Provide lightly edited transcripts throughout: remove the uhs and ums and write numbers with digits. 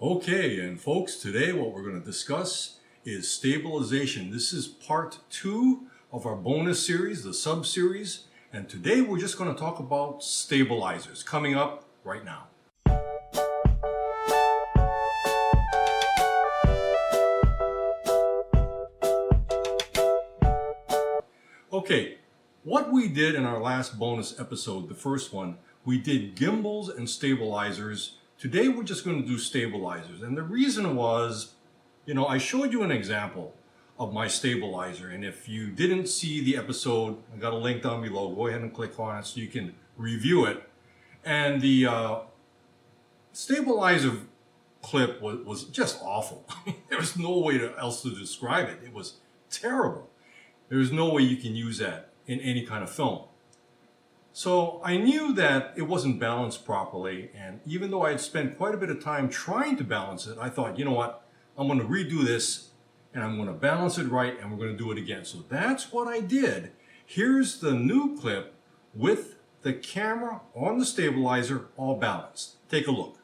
Okay, and folks, today what we're going to discuss is stabilization. This is part 2 of our bonus series, the sub-series, and today we're just going to talk about stabilizers coming up right now. Okay, what we did in our last bonus episode, the first one, we did gimbals and stabilizers. Today we're just going to do stabilizers, and the reason was, I showed you an example of my stabilizer, and if you didn't see the episode, I got a link down below. Go ahead and click on it so you can review it. And the stabilizer clip was just awful. There was no way else to describe it. It was terrible. There's no way you can use that in any kind of film. So I knew that it wasn't balanced properly, and even though I had spent quite a bit of time trying to balance it, I thought, you know what, I'm going to redo this and I'm going to balance it right and we're going to do it again. So that's what I did. Here's the new clip with the camera on the stabilizer all balanced. Take a look.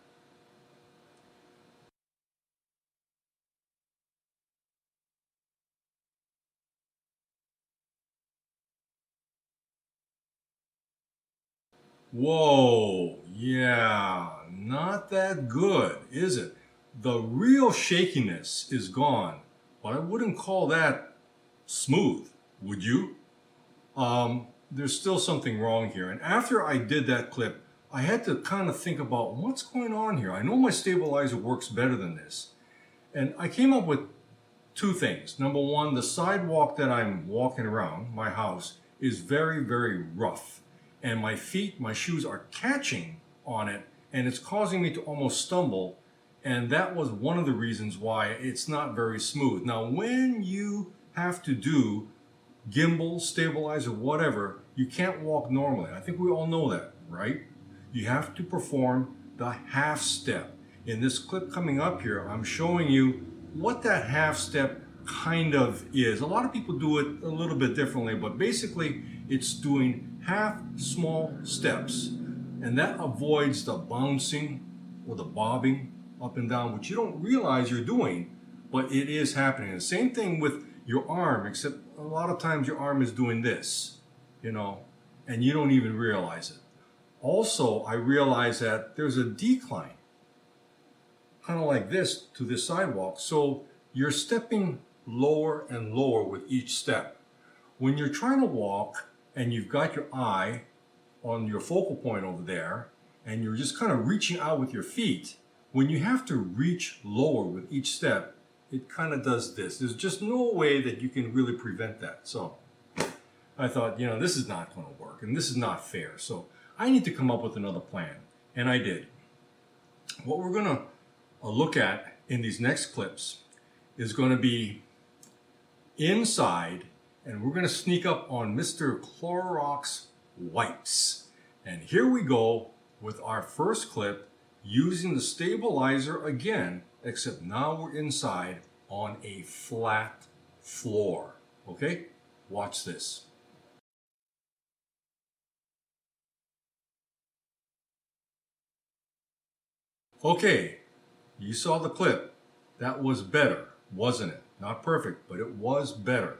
Whoa, yeah, not that good, is it? The real shakiness is gone, but I wouldn't call that smooth, would you? There's still something wrong here. And after I did that clip, I had to kind of think about what's going on here. I know my stabilizer works better than this. And I came up with two things. Number one, the sidewalk that I'm walking around, my house, is very, very rough. And my feet, my shoes are catching on it, and it's causing me to almost stumble. And that was one of the reasons why it's not very smooth. Now, when you have to do gimbal, stabilizer, whatever, you can't walk normally. I think we all know that, right? You have to perform the half step. In this clip coming up here, I'm showing you what that half step kind of is. A lot of people do it a little bit differently, but basically it's doing half small steps, and that avoids the bouncing or the bobbing up and down, which you don't realize you're doing, but it is happening. The same thing with your arm, except a lot of times your arm is doing this, and you don't even realize it. Also, I realize that there's a decline, kind of like this, to this sidewalk. So you're stepping lower and lower with each step. When you're trying to walk and you've got your eye on your focal point over there, and you're just kind of reaching out with your feet, when you have to reach lower with each step, it kind of does this. There's just no way that you can really prevent that. So I thought, this is not going to work and this is not fair. So I need to come up with another plan. And I did. What we're going to look at in these next clips is going to be inside, and we're going to sneak up on Mr. Clorox wipes. And here we go with our first clip using the stabilizer again, except now we're inside on a flat floor. Okay, watch this. Okay, you saw the clip. That was better, wasn't it? Not perfect, but it was better.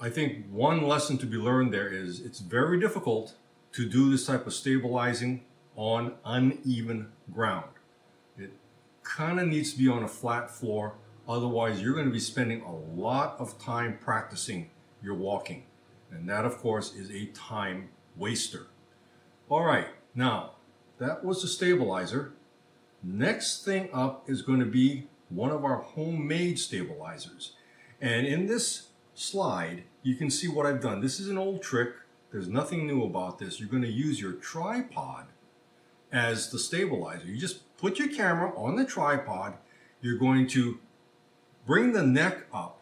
I think one lesson to be learned there is it's very difficult to do this type of stabilizing on uneven ground. It kind of needs to be on a flat floor, otherwise you're going to be spending a lot of time practicing your walking. And that, of course, is a time waster. All right, now that was the stabilizer. Next thing up is going to be one of our homemade stabilizers. And in this slide, you can see what I've done. This is an old trick. There's nothing new about this. You're going to use your tripod as the stabilizer. You just put your camera on the tripod. You're going to bring the neck up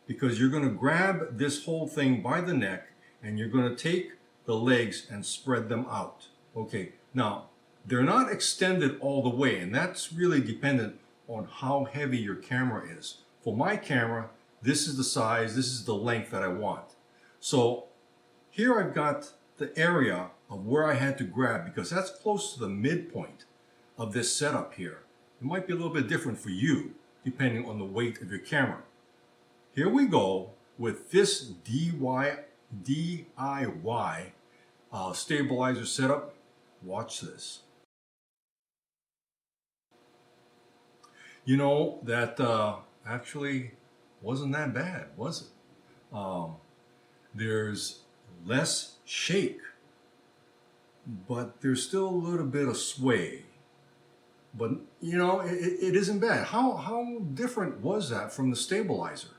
because you're going to grab this whole thing by the neck and you're going to take the legs and spread them out. Okay, now they're not extended all the way, and that's really dependent on how heavy your camera is. For my camera, this is the size, this is the length that I want. So here I've got the area of where I had to grab, because that's close to the midpoint of this setup here. It might be a little bit different for you, depending on the weight of your camera. Here we go with this DIY stabilizer setup. Watch this. You know, that actually wasn't that bad, was it? There's less shake, but there's still a little bit of sway. But, you know, it isn't bad. How different was that from the stabilizer?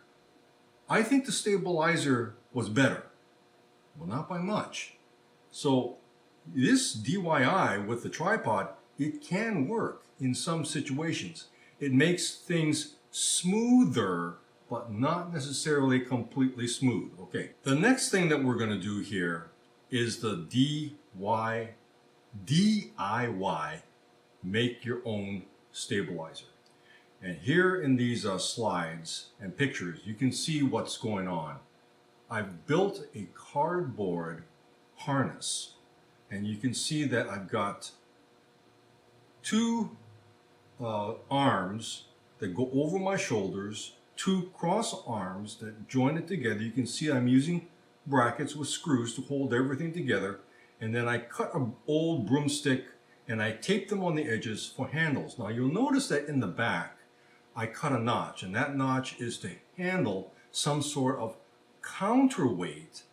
I think the stabilizer was better. Well, not by much. So this DIY with the tripod, it can work in some situations. It makes things smoother, but not necessarily completely smooth. Okay, the next thing that we're going to do here is the DIY make your own stabilizer. And here in these slides and pictures, you can see what's going on. I've built a cardboard harness, and you can see that I've got two arms that go over my shoulders, two cross arms that join it together. You can see I'm using brackets with screws to hold everything together, and then I cut an old broomstick and I tape them on the edges for handles. Now you'll notice that in the back I cut a notch, and that notch is to handle some sort of counterweight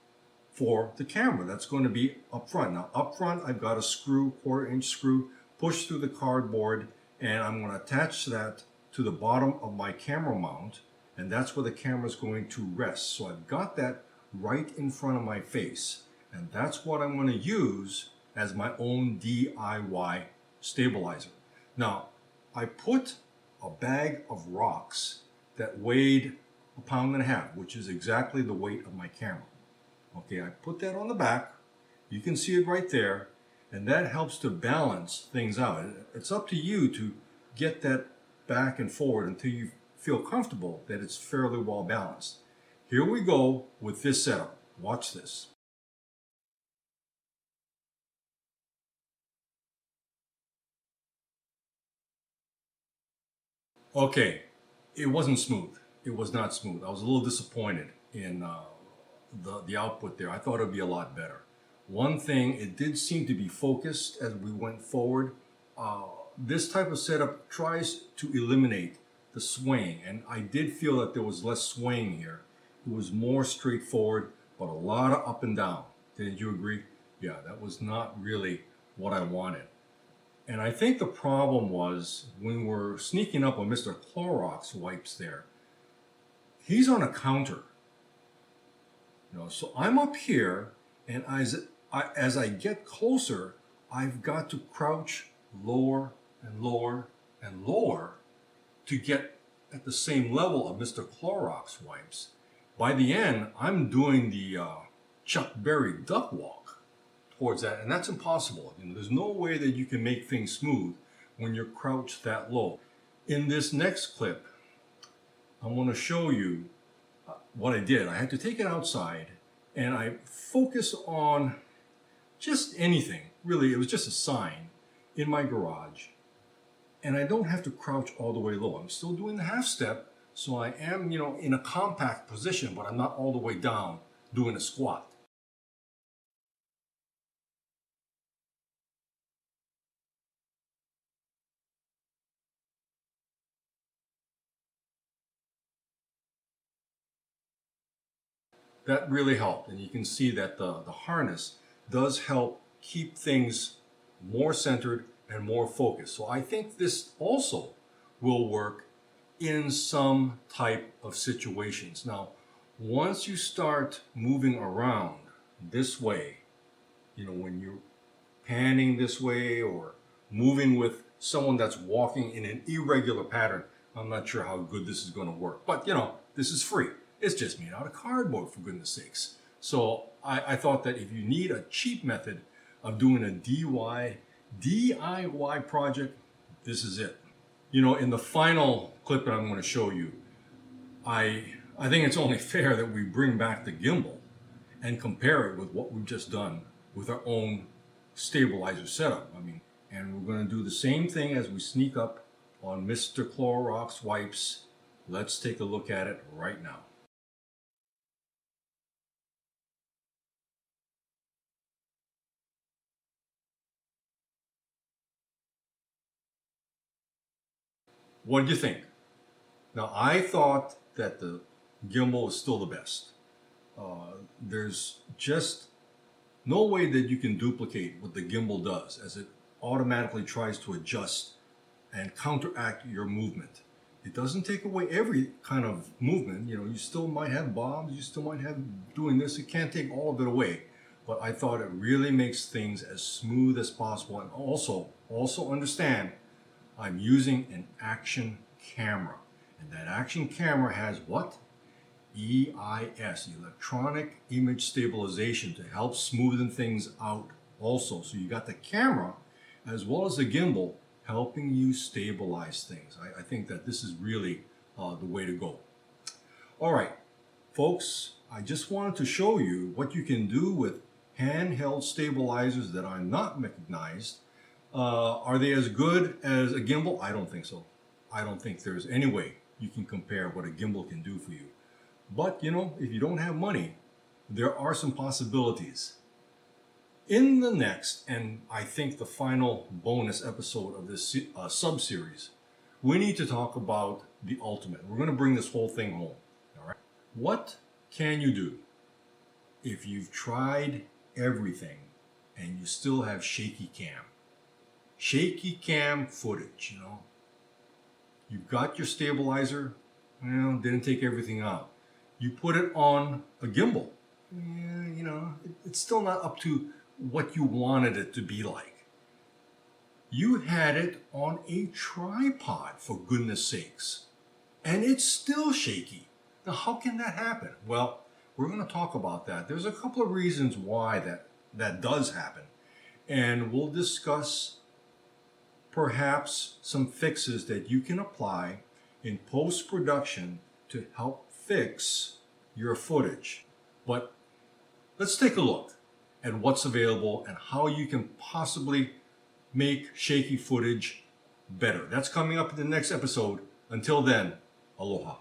for the camera that's going to be up front. Now up front I've got a screw, 1/4-inch screw, push through the cardboard, and I'm going to attach that to the bottom of my camera mount, and that's where the camera is going to rest. So I've got that right in front of my face, and that's what I'm going to use as my own DIY stabilizer. Now I put a bag of rocks that weighed 1.5 pounds, which is exactly the weight of my camera. Okay, I put that on the back. You can see it right there, and that helps to balance things out. It's up to you to get that back and forward until you feel comfortable that it's fairly well balanced. Here we go with this setup. Watch this. Okay, it wasn't smooth. It was not smooth. I was a little disappointed in the output there. I thought it would be a lot better. One thing, it did seem to be focused as we went forward. This type of setup tries to eliminate the swaying, and I did feel that there was less swaying here. It was more straightforward, but a lot of up and down. Didn't you agree? Yeah, that was not really what I wanted. And I think the problem was when we're sneaking up on Mr. Clorox wipes there, he's on a counter. You know, so I'm up here, and as I get closer, I've got to crouch lower and lower and lower to get at the same level of Mr. Clorox wipes. By the end, I'm doing the Chuck Berry duck walk towards that, and that's impossible. You know, there's no way that you can make things smooth when you're crouched that low. In this next clip, I'm going to show you what I did. I had to take it outside, and I focus on just anything. Really, it was just a sign in my garage, and I don't have to crouch all the way low. I'm still doing the half step, so I am, you know, in a compact position, but I'm not all the way down doing a squat. That really helped, and you can see that the harness does help keep things more centered and more focused. So I think this also will work in some type of situations. Now, once you start moving around this way, you know, when you're panning this way or moving with someone that's walking in an irregular pattern, I'm not sure how good this is going to work. But, you know, this is free. It's just made out of cardboard, for goodness sakes. So I thought that if you need a cheap method of doing a DIY project, this is it. You know, in the final clip that I'm going to show you, I think it's only fair that we bring back the gimbal and compare it with what we've just done with our own stabilizer setup. I mean, and we're going to do the same thing as we sneak up on Mr. Clorox wipes. Let's take a look at it right now. What do you think? Now, I thought that the gimbal was still the best. There's just no way that you can duplicate what the gimbal does, as it automatically tries to adjust and counteract your movement. It doesn't take away every kind of movement. You know, you still might have bobs, you still might have doing this. It can't take all of it away. But I thought it really makes things as smooth as possible. And also understand, I'm using an action camera. And that action camera has what? EIS, electronic image stabilization, to help smoothen things out also. So you got the camera as well as the gimbal helping you stabilize things. I think that this is really the way to go. All right, folks, I just wanted to show you what you can do with handheld stabilizers that are not mechanized. Are they as good as a gimbal? I don't think so. I don't think there's any way you can compare what a gimbal can do for you. But, you know, if you don't have money, there are some possibilities. In the next, and I think the final bonus episode of this sub-series, we need to talk about the ultimate. We're going to bring this whole thing home. All right. What can you do if you've tried everything and you still have shaky cam? Shaky cam footage, you know. You've got your stabilizer, well, didn't take everything out. You put it on a gimbal. Yeah, you know, it's still not up to what you wanted it to be like. You had it on a tripod, for goodness sakes, and it's still shaky. Now, how can that happen? Well, we're going to talk about that. There's a couple of reasons why that does happen, and we'll discuss perhaps some fixes that you can apply in post-production to help fix your footage. But let's take a look at what's available and how you can possibly make shaky footage better. That's coming up in the next episode. Until then, aloha.